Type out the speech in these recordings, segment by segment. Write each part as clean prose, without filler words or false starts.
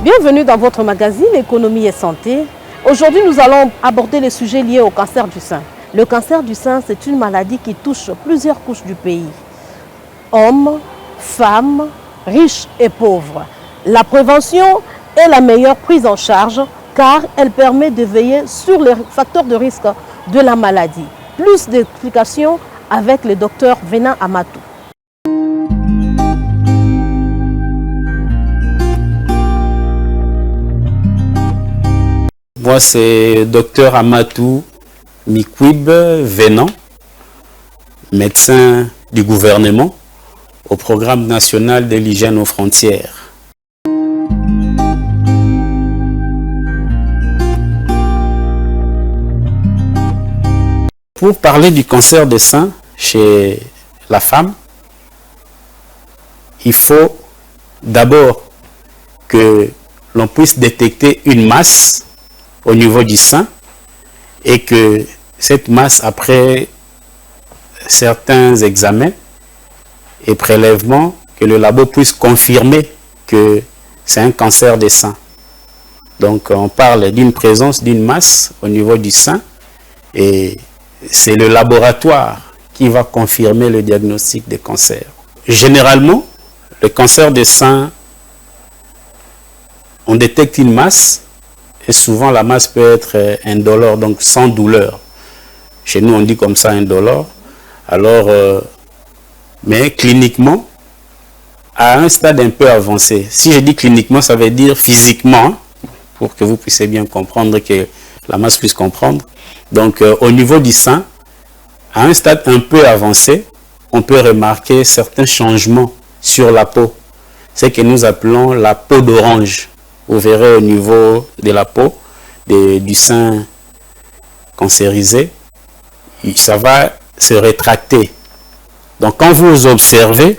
Bienvenue dans votre magazine Économie et Santé. Aujourd'hui, nous allons aborder les sujets liés au cancer du sein. Le cancer du sein, c'est une maladie qui touche plusieurs couches du pays. Hommes, femmes, riches et pauvres. La prévention est la meilleure prise en charge car elle permet de veiller sur les facteurs de risque de la maladie. Plus d'explications avec le docteur Venin Amatou. Moi, c'est Dr Amatou Mikwib Venan, médecin du gouvernement au programme national de l'hygiène aux frontières. Pour parler du cancer des seins chez la femme, il faut d'abord que l'on puisse détecter une masse au niveau du sein et que cette masse, après certains examens et prélèvements, que le labo puisse confirmer que c'est un cancer des seins. Donc on parle d'une présence d'une masse au niveau du sein et c'est le laboratoire qui va confirmer le diagnostic de cancer. Généralement, le cancer des seins, on détecte une masse. Et souvent, la masse peut être indolore, donc sans douleur. Chez nous, on dit comme ça indolore. Alors, mais cliniquement, à un stade un peu avancé. Si je dis cliniquement, ça veut dire physiquement, pour que vous puissiez bien comprendre, que la masse puisse comprendre. Donc, au niveau du sein, à un stade un peu avancé, on peut remarquer certains changements sur la peau. C'est que nous appelons la peau d'orange. Vous verrez au niveau de la peau, du sein cancérisé, ça va se rétracter. Donc quand vous observez,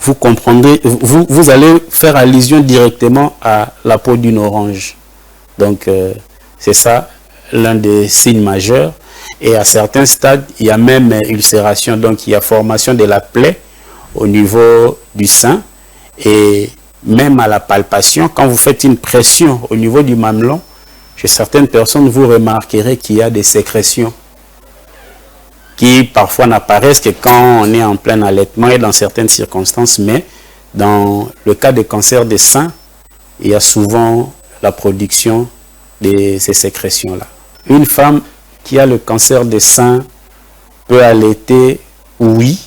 vous comprendrez, vous allez faire allusion directement à la peau d'une orange. Donc c'est ça l'un des signes majeurs. Et à certains stades, il y a même ulcération, donc il y a formation de la plaie au niveau du sein. Et même à la palpation, quand vous faites une pression au niveau du mamelon, chez certaines personnes, vous remarquerez qu'il y a des sécrétions qui parfois n'apparaissent que quand on est en plein allaitement et dans certaines circonstances, mais dans le cas des cancers des seins, il y a souvent la production de ces sécrétions-là. Une femme qui a le cancer des seins peut allaiter, oui,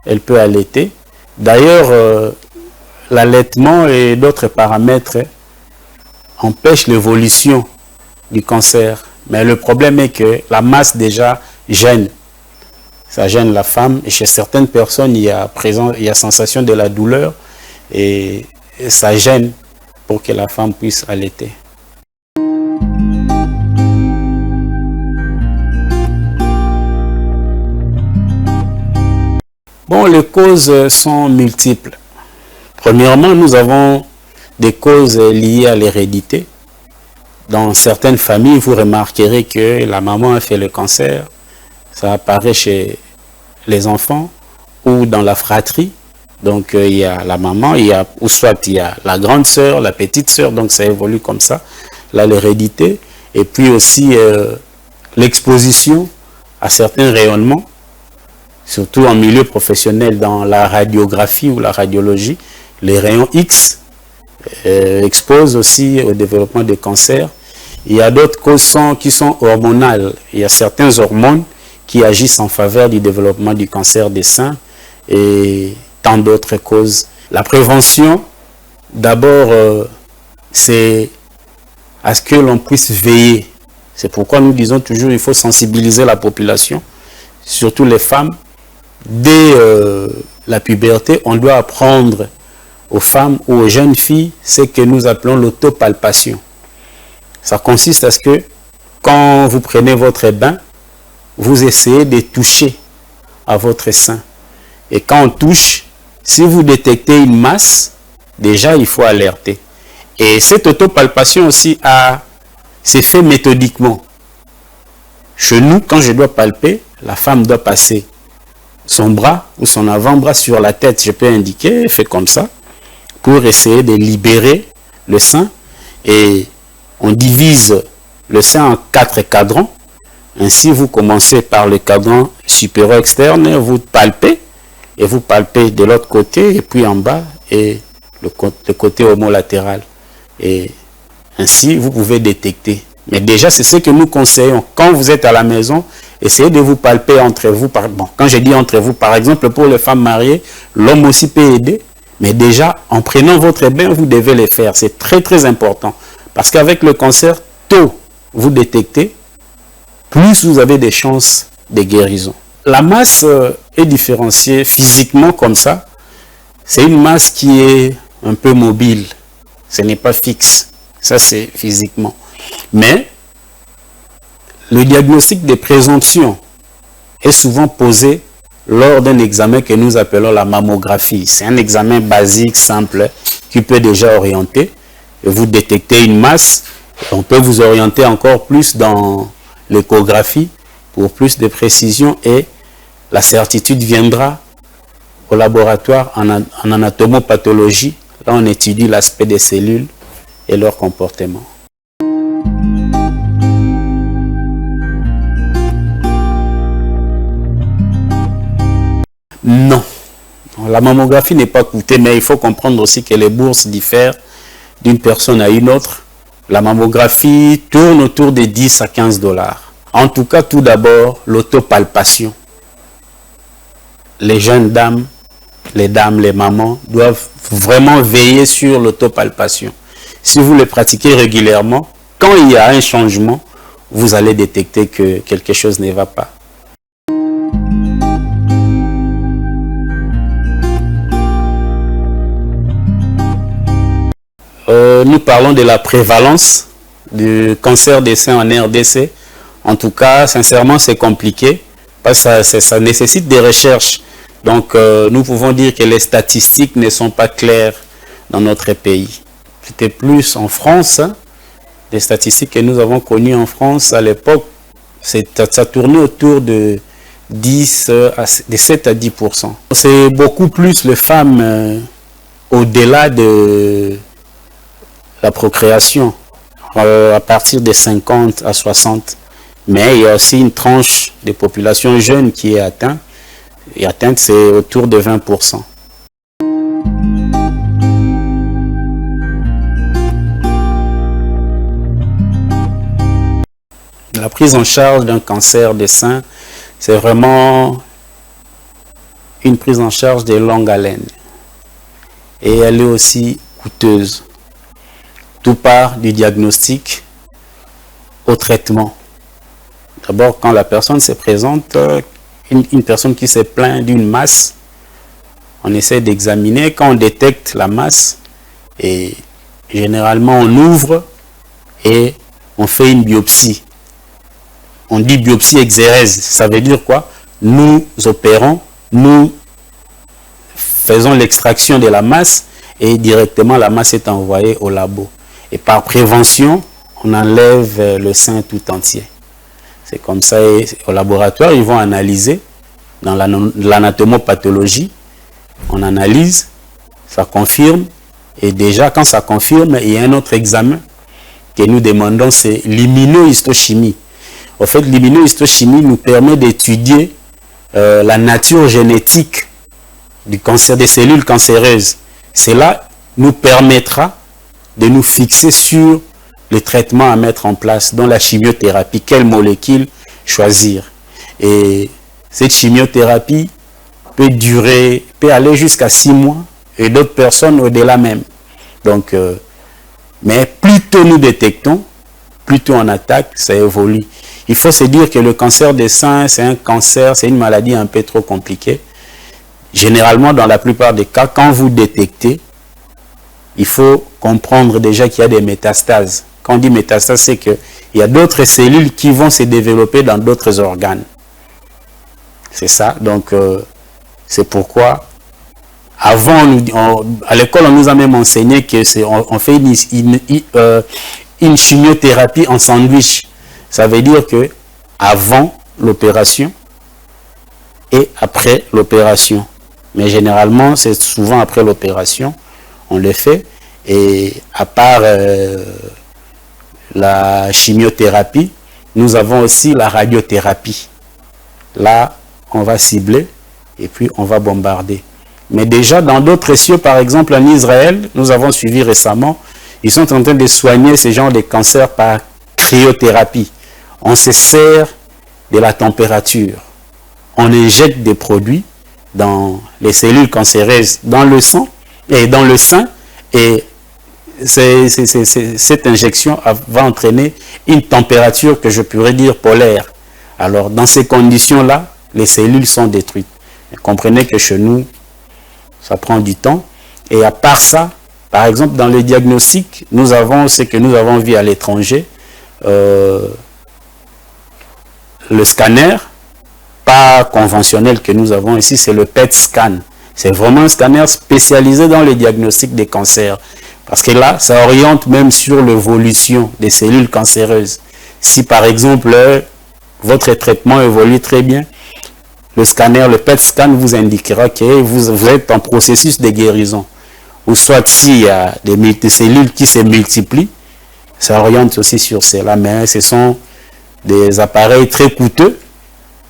elle peut allaiter. D'ailleurs, l'allaitement et d'autres paramètres empêchent l'évolution du cancer. Mais le problème est que la masse déjà gêne. Ça gêne la femme. Et chez certaines personnes, il y a sensation de la douleur. Et ça gêne pour que la femme puisse allaiter. Bon, les causes sont multiples. Premièrement, nous avons des causes liées à l'hérédité. Dans certaines familles, vous remarquerez que la maman a fait le cancer. Ça apparaît chez les enfants ou dans la fratrie. Donc, il y a la maman, ou soit il y a la grande sœur, la petite sœur. Donc, ça évolue comme ça. Là, l'hérédité. Et puis aussi, l'exposition à certains rayonnements, surtout en milieu professionnel, dans la radiographie ou la radiologie. Les rayons X exposent aussi au développement des cancers. Il y a d'autres causes qui sont hormonales. Il y a certaines hormones qui agissent en faveur du développement du cancer des seins et tant d'autres causes. La prévention, d'abord, c'est à ce que l'on puisse veiller. C'est pourquoi nous disons toujours qu'il faut sensibiliser la population, surtout les femmes. Dès la puberté, on doit apprendre aux femmes ou aux jeunes filles ce que nous appelons l'autopalpation. Ça consiste à ce que quand vous prenez votre bain, vous essayez de toucher à votre sein. Et quand on touche, si vous détectez une masse, déjà il faut alerter. Et cette autopalpation aussi c'est fait méthodiquement. Chez nous, quand je dois palper, la femme doit passer son bras ou son avant-bras sur la tête, je peux indiquer, fait comme ça, pour essayer de libérer le sein. et on divise le sein en 4 cadrans. Ainsi, vous commencez par le cadran supérieur externe, vous palpez, et vous palpez de l'autre côté, et puis en bas, et le côté homolatéral. Et ainsi, vous pouvez détecter. Mais déjà, c'est ce que nous conseillons. Quand vous êtes à la maison, essayez de vous palper entre vous. Bon, quand je dis entre vous, par exemple, pour les femmes mariées, l'homme aussi peut aider. Mais déjà, en prenant votre bain, vous devez le faire. C'est très, très important. Parce qu'avec le cancer, tôt vous détectez, plus vous avez des chances de guérison. La masse est différenciée physiquement comme ça. C'est une masse qui est un peu mobile. Ce n'est pas fixe. Ça, c'est physiquement. Mais le diagnostic de présomption est souvent posé lors d'un examen que nous appelons la mammographie. C'est un examen basique, simple, qui peut déjà orienter. Et vous détectez une masse. On peut vous orienter encore plus dans l'échographie pour plus de précision et la certitude viendra au laboratoire en anatomopathologie. Là, on étudie l'aspect des cellules et leur comportement. Non. La mammographie n'est pas coûtée, mais il faut comprendre aussi que les bourses diffèrent d'une personne à une autre. La mammographie tourne autour de 10 à 15 $. En tout cas, tout d'abord, l'autopalpation. Les jeunes dames, les mamans doivent vraiment veiller sur l'autopalpation. Si vous le pratiquez régulièrement, quand il y a un changement, vous allez détecter que quelque chose ne va pas. Nous parlons de la prévalence du cancer des seins en RDC. En tout cas, sincèrement, c'est compliqué parce que ça nécessite des recherches. Donc, nous pouvons dire que les statistiques ne sont pas claires dans notre pays. C'était plus en France. Hein. Les statistiques que nous avons connues en France à l'époque, ça tournait autour de 7 à 10%. C'est beaucoup plus les femmes au-delà de la procréation, à partir de 50 à 60. Mais il y a aussi une tranche de population jeune qui est atteinte. Et atteinte, c'est autour de 20%. La prise en charge d'un cancer des seins, c'est vraiment une prise en charge de longue haleine. Et elle est aussi coûteuse. Tout part du diagnostic au traitement. D'abord, quand la personne se présente, une personne qui se plaint d'une masse, on essaie d'examiner. Quand on détecte la masse, et généralement on ouvre et on fait une biopsie. On dit biopsie exérèse. Ça veut dire quoi? Nous opérons, nous faisons l'extraction de la masse et directement la masse est envoyée au labo. Et par prévention, on enlève le sein tout entier. C'est comme ça, et au laboratoire, ils vont analyser dans l'anatomopathologie. On analyse, ça confirme. Et déjà, quand ça confirme, il y a un autre examen que nous demandons, c'est l'immunohistochimie. En fait, l'immunohistochimie nous permet d'étudier la nature génétique du cancer, des cellules cancéreuses. Cela nous permettra de nous fixer sur le traitement à mettre en place, dans la chimiothérapie, quelle molécule choisir. Et cette chimiothérapie peut aller jusqu'à 6 mois et d'autres personnes au-delà même. Donc, mais plus tôt nous détectons, plus tôt on attaque, ça évolue. Il faut se dire que le cancer des seins, c'est un cancer, c'est une maladie un peu trop compliquée. Généralement, dans la plupart des cas, quand vous détectez, il faut comprendre déjà qu'il y a des métastases. Quand on dit métastase, c'est qu'il y a d'autres cellules qui vont se développer dans d'autres organes. C'est ça. Donc, c'est pourquoi, avant, à l'école, on nous a même enseigné qu'on fait une chimiothérapie en sandwich. Ça veut dire que avant l'opération et après l'opération. Mais généralement, c'est souvent après l'opération, on le fait. Et à part la chimiothérapie, nous avons aussi la radiothérapie. Là, on va cibler et puis on va bombarder. Mais déjà, dans d'autres cieux, par exemple en Israël, nous avons suivi récemment, ils sont en train de soigner ces genres de cancers par cryothérapie. On se sert de la température. On injecte des produits dans les cellules cancéreuses, dans le sang et dans le sein, et cette injection va entraîner une température que je pourrais dire polaire. Alors, dans ces conditions-là, les cellules sont détruites. Et comprenez que chez nous, ça prend du temps. Et à part ça, par exemple, dans le diagnostic, nous avons ce que nous avons vu à l'étranger, le scanner, pas conventionnel que nous avons ici, c'est le PET scan. C'est vraiment un scanner spécialisé dans le diagnostic des cancers. Parce que là, ça oriente même sur l'évolution des cellules cancéreuses. Si par exemple, votre traitement évolue très bien, le scanner, le PET scan vous indiquera que vous êtes en processus de guérison. Ou soit s'il y a des cellules qui se multiplient, ça oriente aussi sur cela. Mais ce sont des appareils très coûteux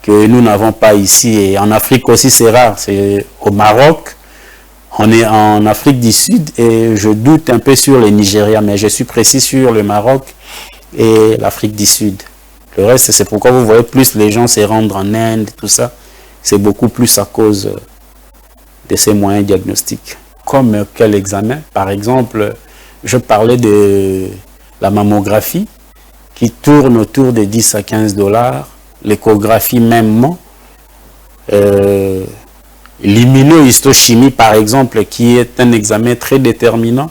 que nous n'avons pas ici. Et en Afrique aussi, c'est rare. C'est au Maroc, on est en Afrique du Sud et je doute un peu sur le Nigeria, mais je suis précis sur le Maroc et l'Afrique du Sud. Le reste, c'est pourquoi vous voyez plus les gens se rendre en Inde, tout ça. C'est beaucoup plus à cause de ces moyens diagnostiques. Comme quel examen? Par exemple, je parlais de la mammographie qui tourne autour de 10 à 15 $. L'échographie mêmement. L'immunohistochimie, par exemple, qui est un examen très déterminant.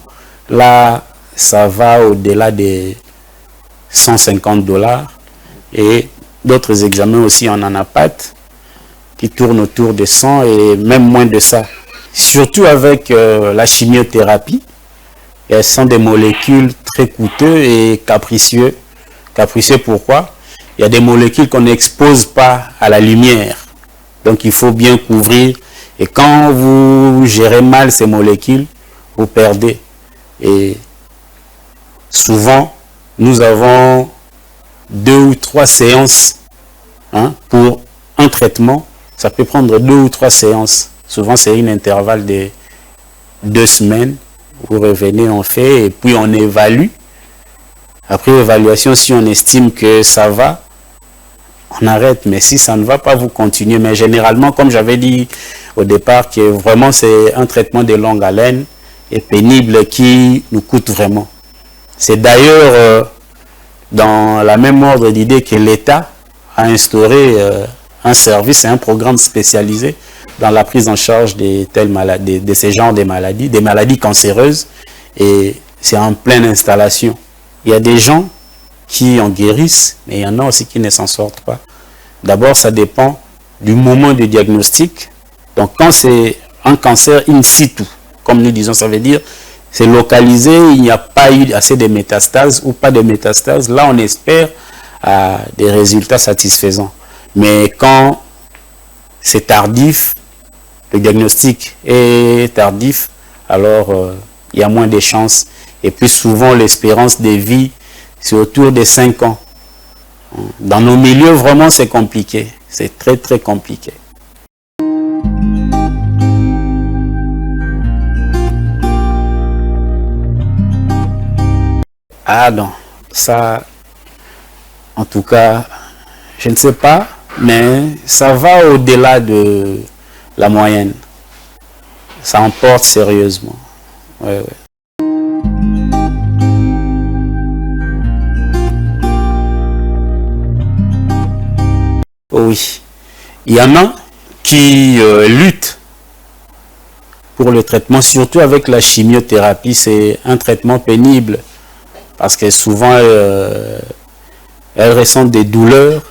Là, ça va au-delà des 150 $. Et d'autres examens aussi en anapath qui tournent autour de 100 et même moins de ça. Surtout avec la chimiothérapie, elles sont des molécules très coûteuses et capricieuses. Capricieux pourquoi? Il y a des molécules qu'on n'expose pas à la lumière. Donc il faut bien couvrir. Et quand vous gérez mal ces molécules, vous perdez. Et souvent, nous avons 2 ou 3 séances pour un traitement. Ça peut prendre 2 ou 3 séances. Souvent, c'est un intervalle de 2 semaines. Vous revenez, on fait, et puis on évalue. Après évaluation, si on estime que ça va, on arrête. Mais si ça ne va pas, vous continuez. Mais généralement, comme j'avais dit au départ, que vraiment c'est un traitement de longue haleine et pénible qui nous coûte vraiment. C'est d'ailleurs dans la même ordre d'idée que l'État a instauré un service et un programme spécialisé dans la prise en charge de telles maladies, de ces genres de maladies, des maladies cancéreuses, et c'est en pleine installation. Il y a des gens qui en guérissent, mais il y en a aussi qui ne s'en sortent pas. D'abord, ça dépend du moment du diagnostic. Donc, quand c'est un cancer in situ, comme nous disons, ça veut dire c'est localisé, il n'y a pas eu assez de métastases ou pas de métastases. Là, on espère des résultats satisfaisants. Mais quand c'est tardif, le diagnostic est tardif, alors il y a moins de chances. Et puis souvent, l'espérance de vie, c'est autour de 5 ans. Dans nos milieux, vraiment, c'est compliqué. C'est très, très compliqué. Ah non, ça, en tout cas, je ne sais pas, mais ça va au-delà de la moyenne. Ça emporte sérieusement. Ouais, ouais. Oui, il y en a qui luttent pour le traitement, surtout avec la chimiothérapie. C'est un traitement pénible parce que souvent elles ressentent des douleurs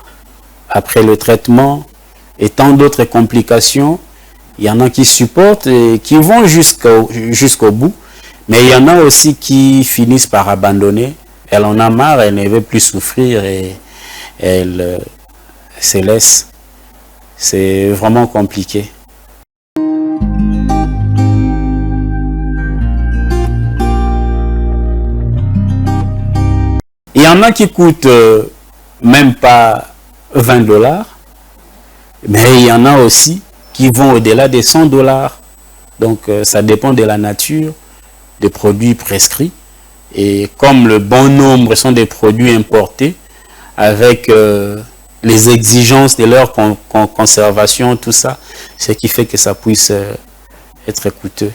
après le traitement et tant d'autres complications. Il y en a qui supportent et qui vont jusqu'au bout, mais il y en a aussi qui finissent par abandonner. Elle en a marre, elle ne veut plus souffrir et elle se laisse. C'est vraiment compliqué. Il y en a qui coûtent même pas 20 $, mais il y en a aussi qui vont au-delà des 100 $. Donc ça dépend de la nature des produits prescrits. Et comme le bon nombre sont des produits importés, avec les exigences de leur conservation, tout ça, ce qui fait que ça puisse être coûteux.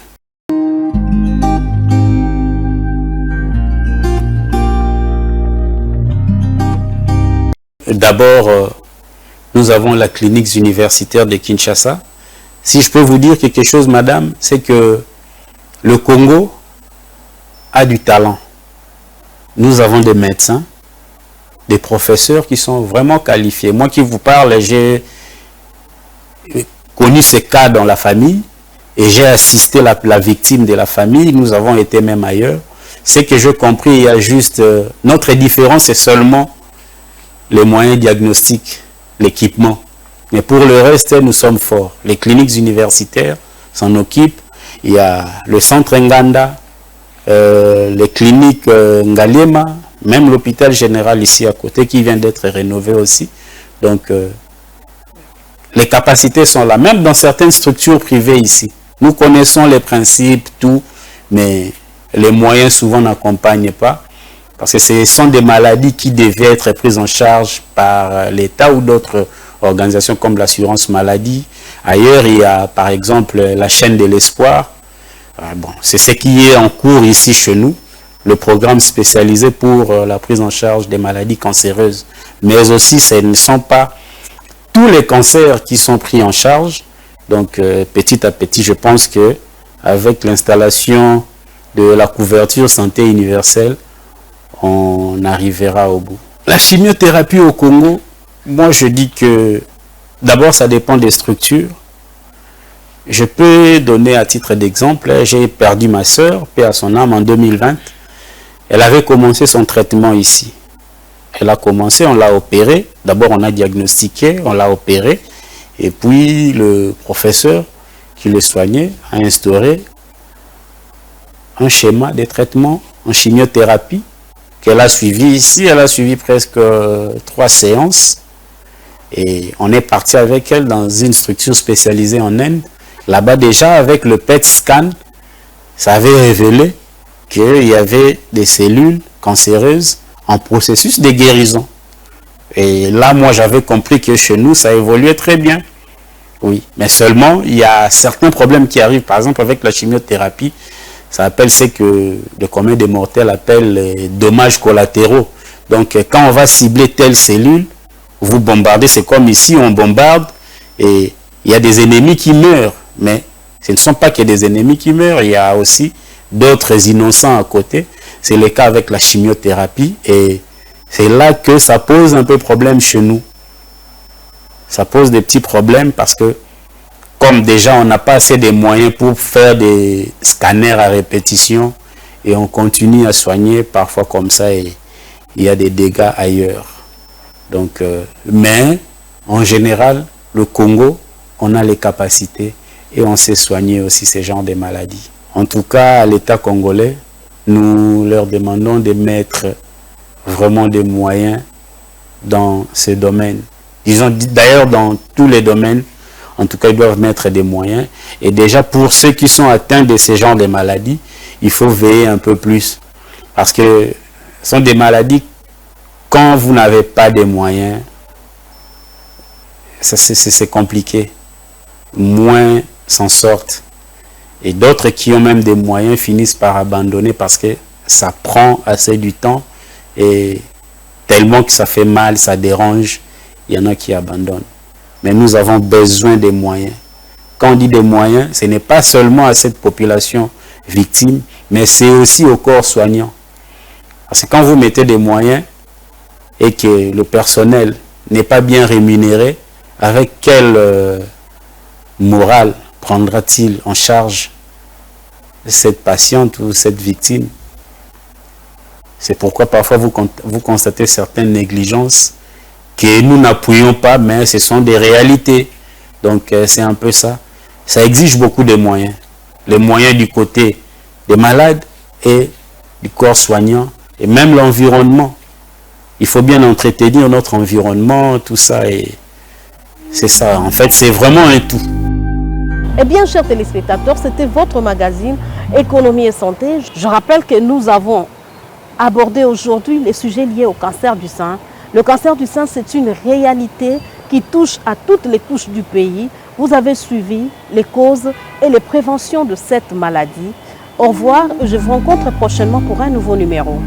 D'abord, nous avons la clinique universitaire de Kinshasa. Si je peux vous dire quelque chose, madame, c'est que le Congo a du talent. Nous avons des médecins, des professeurs qui sont vraiment qualifiés. Moi qui vous parle, j'ai connu ces cas dans la famille et j'ai assisté la victime de la famille. Nous avons été même ailleurs. Ce que j'ai compris, il y a juste... notre différence, c'est seulement les moyens diagnostiques, l'équipement. Mais pour le reste, nous sommes forts. Les cliniques universitaires s'en occupent. Il y a le centre Nganda, les cliniques Ngalema, même l'hôpital général ici à côté qui vient d'être rénové aussi. Donc, les capacités sont là, même dans certaines structures privées ici. Nous connaissons les principes, tout, mais les moyens souvent n'accompagnent pas. Parce que ce sont des maladies qui devaient être prises en charge par l'État ou d'autres organisations comme l'assurance maladie. Ailleurs, il y a par exemple la chaîne de l'espoir. Bon, c'est ce qui est en cours ici chez nous, le programme spécialisé pour la prise en charge des maladies cancéreuses. Mais aussi, ce ne sont pas tous les cancers qui sont pris en charge. Donc, petit à petit, je pense que avec l'installation de la couverture santé universelle, on arrivera au bout. La chimiothérapie au Congo, moi je dis que d'abord ça dépend des structures. Je peux donner à titre d'exemple, j'ai perdu ma soeur, paix à son âme, en 2020. Elle avait commencé son traitement ici. Elle a commencé, on l'a opéré. D'abord on a diagnostiqué, on l'a opéré. Et puis le professeur qui le soignait a instauré un schéma de traitement en chimiothérapie qu'elle a suivi ici. Elle a suivi presque 3 séances et on est parti avec elle dans une structure spécialisée en Inde. Là-bas déjà avec le PET scan, ça avait révélé qu'il y avait des cellules cancéreuses en processus de guérison. Et là, moi, j'avais compris que chez nous, ça évoluait très bien. Oui, mais seulement, il y a certains problèmes qui arrivent. Par exemple, avec la chimiothérapie, ça appelle ce que le commun des mortels appelle les dommages collatéraux. Donc, quand on va cibler telle cellule, vous bombardez, c'est comme ici, on bombarde et il y a des ennemis qui meurent. Mais ce ne sont pas que des ennemis qui meurent, il y a aussi d'autres innocents à côté. C'est le cas avec la chimiothérapie et c'est là que ça pose un peu problème chez nous. Ça pose des petits problèmes parce que comme déjà on n'a pas assez de moyens pour faire des scanners à répétition et on continue à soigner parfois comme ça et il y a des dégâts ailleurs. Donc, mais en général, le Congo, on a les capacités et on sait soigner aussi ces genres de maladies. En tout cas, à l'État congolais, nous leur demandons de mettre vraiment des moyens dans ces domaines. Disons d'ailleurs dans tous les domaines, en tout cas ils doivent mettre des moyens. Et déjà pour ceux qui sont atteints de ces genres de maladies, il faut veiller un peu plus. Parce que ce sont des maladies, quand vous n'avez pas de moyens, c'est compliqué. Moins s'en sortent. Et d'autres qui ont même des moyens finissent par abandonner parce que ça prend assez du temps et tellement que ça fait mal, ça dérange, il y en a qui abandonnent. Mais nous avons besoin des moyens. Quand on dit des moyens, ce n'est pas seulement à cette population victime, mais c'est aussi au corps soignant. Parce que quand vous mettez des moyens et que le personnel n'est pas bien rémunéré, avec quelle morale prendra-t-il en charge cette patiente ou cette victime? C'est pourquoi parfois vous constatez certaines négligences que nous n'appuyons pas, mais ce sont des réalités. Donc c'est un peu ça. Ça exige beaucoup de moyens. Les moyens du côté des malades et du corps soignant et même l'environnement. il faut bien entretenir notre environnement, tout ça. Et c'est ça, en fait, c'est vraiment un tout. Eh bien, chers téléspectateurs, c'était votre magazine Économie et Santé. Je rappelle que nous avons abordé aujourd'hui les sujets liés au cancer du sein. Le cancer du sein, c'est une réalité qui touche à toutes les couches du pays. Vous avez suivi les causes et les préventions de cette maladie. Au revoir, je vous rencontre prochainement pour un nouveau numéro.